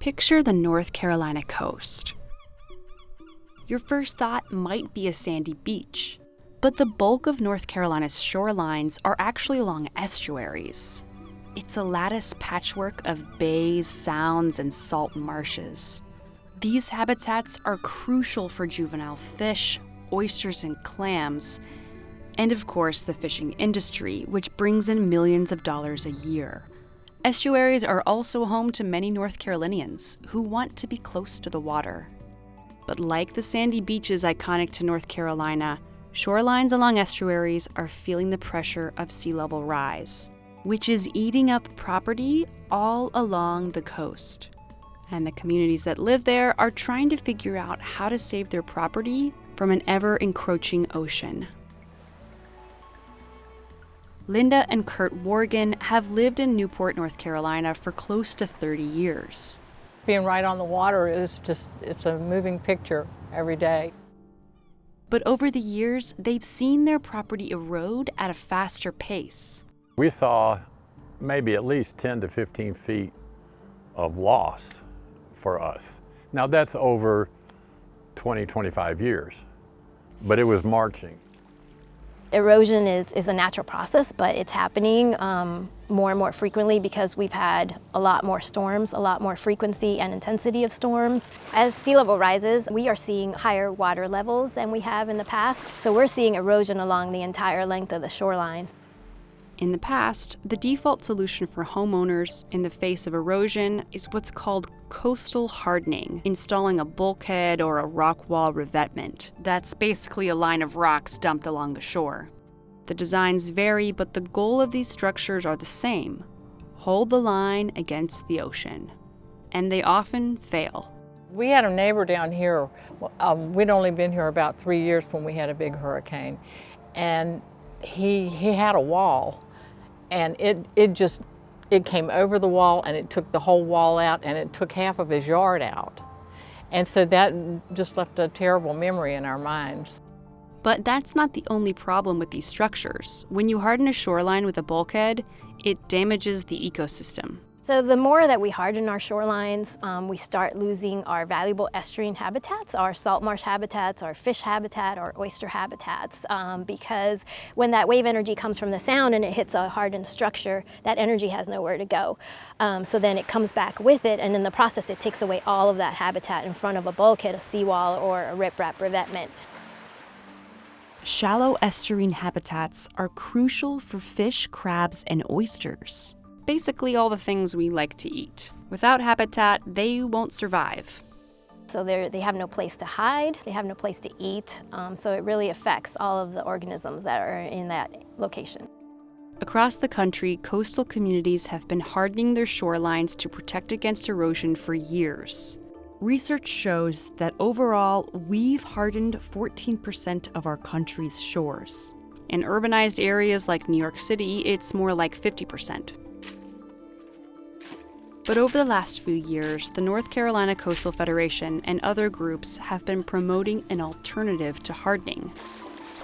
Picture the North Carolina coast. Your first thought might be a sandy beach, but the bulk of North Carolina's shorelines are actually along estuaries. It's a lattice patchwork of bays, sounds, and salt marshes. These habitats are crucial for juvenile fish, oysters, and clams, and of course the fishing industry, which brings in millions of dollars a year. Estuaries are also home to many North Carolinians who want to be close to the water. But like the sandy beaches iconic to North Carolina, shorelines along estuaries are feeling the pressure of sea level rise, which is eating up property all along the coast. And the communities that live there are trying to figure out how to save their property from an ever-encroaching ocean. Linda and Kurt Worgan have lived in Newport, North Carolina for close to 30 years. Being right on the water is it's a moving picture every day. But over the years, they've seen their property erode at a faster pace. We saw maybe at least 10 to 15 feet of loss for us. Now that's over 20, 25 years, but it was marching. Erosion is a natural process, but it's happening more and more frequently because we've had a lot more storms, a lot more frequency and intensity of storms. As sea level rises, we are seeing higher water levels than we have in the past. So we're seeing erosion along the entire length of the shorelines. In the past, the default solution for homeowners in the face of erosion is what's called coastal hardening, installing a bulkhead or a rock wall revetment. That's basically a line of rocks dumped along the shore. The designs vary, but the goal of these structures are the same: hold the line against the ocean. And they often fail. We had a neighbor down here, we'd only been here about 3 years when we had a big hurricane, and he had a wall, and it came over the wall, and it took the whole wall out, and it took half of his yard out. And so that just left a terrible memory in our minds. But that's not the only problem with these structures. When you harden a shoreline with a bulkhead, it damages the ecosystem. So the more that we harden our shorelines, we start losing our valuable estuarine habitats, our salt marsh habitats, our fish habitat, our oyster habitats, because when that wave energy comes from the sound and it hits a hardened structure, that energy has nowhere to go. So then it comes back with it, and in the process it takes away all of that habitat in front of a bulkhead, a seawall, or a riprap revetment. Shallow estuarine habitats are crucial for fish, crabs, and oysters. Basically all the things we like to eat. Without habitat, they won't survive. So they have no place to hide, they have no place to eat, so it really affects all of the organisms that are in that location. Across the country, coastal communities have been hardening their shorelines to protect against erosion for years. Research shows that overall, we've hardened 14% of our country's shores. In urbanized areas like New York City, it's more like 50%. But over the last few years, the North Carolina Coastal Federation and other groups have been promoting an alternative to hardening.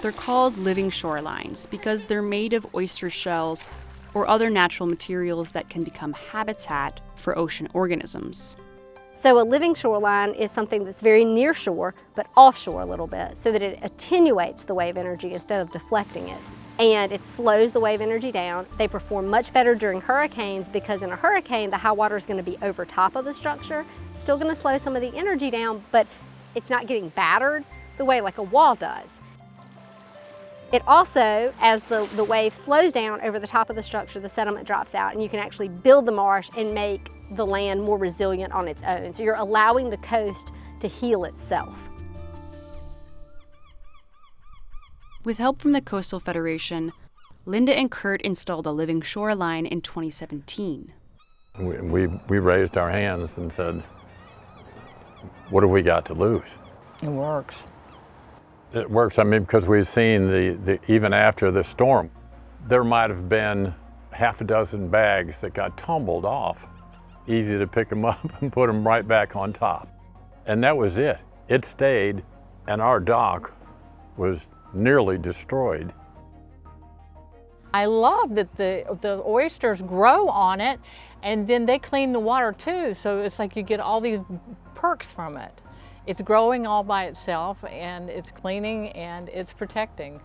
They're called living shorelines because they're made of oyster shells or other natural materials that can become habitat for ocean organisms. So a living shoreline is something that's very near shore, but offshore a little bit, so that it attenuates the wave energy instead of deflecting it. And it slows the wave energy down. They perform much better during hurricanes because in a hurricane, the high water is going to be over top of the structure. It's still going to slow some of the energy down, but it's not getting battered the way like a wall does. It also, as the wave slows down over the top of the structure, the sediment drops out, and you can actually build the marsh and make the land more resilient on its own. So you're allowing the coast to heal itself. With help from the Coastal Federation, Linda and Kurt installed a living shoreline in 2017. We raised our hands and said, what have we got to lose? It works. It works, I mean, because we've seen even after the storm, there might have been half a dozen bags that got tumbled off. Easy to pick them up and put them right back on top. And that was it. It stayed, and our dock was nearly destroyed. I love that the oysters grow on it, and then they clean the water too, so it's like you get all these perks from it. It's growing all by itself, and it's cleaning, and it's protecting.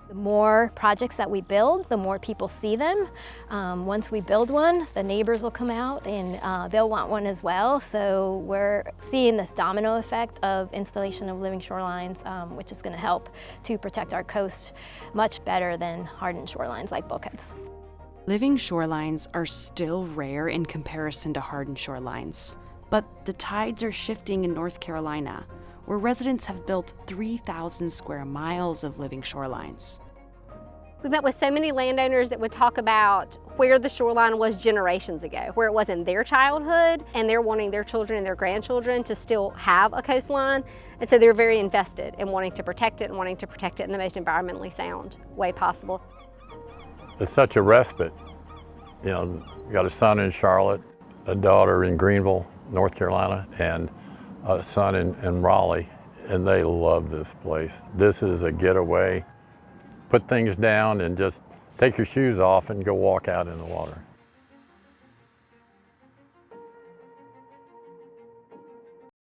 The more projects that we build, the more people see them. Once we build one, the neighbors will come out and they'll want one as well. So we're seeing this domino effect of installation of living shorelines, which is going to help to protect our coast much better than hardened shorelines like bulkheads. Living shorelines are still rare in comparison to hardened shorelines, but the tides are shifting in North Carolina, where residents have built 3,000 square miles of living shorelines. We met with so many landowners that would talk about where the shoreline was generations ago, where it was in their childhood, and they're wanting their children and their grandchildren to still have a coastline. And so they're very invested in wanting to protect it and wanting to protect it in the most environmentally sound way possible. It's such a respite. You know, got a son in Charlotte, a daughter in Greenville, North Carolina, and a son in Raleigh, and they love this place. This is a getaway. Put things down and just take your shoes off and go walk out in the water.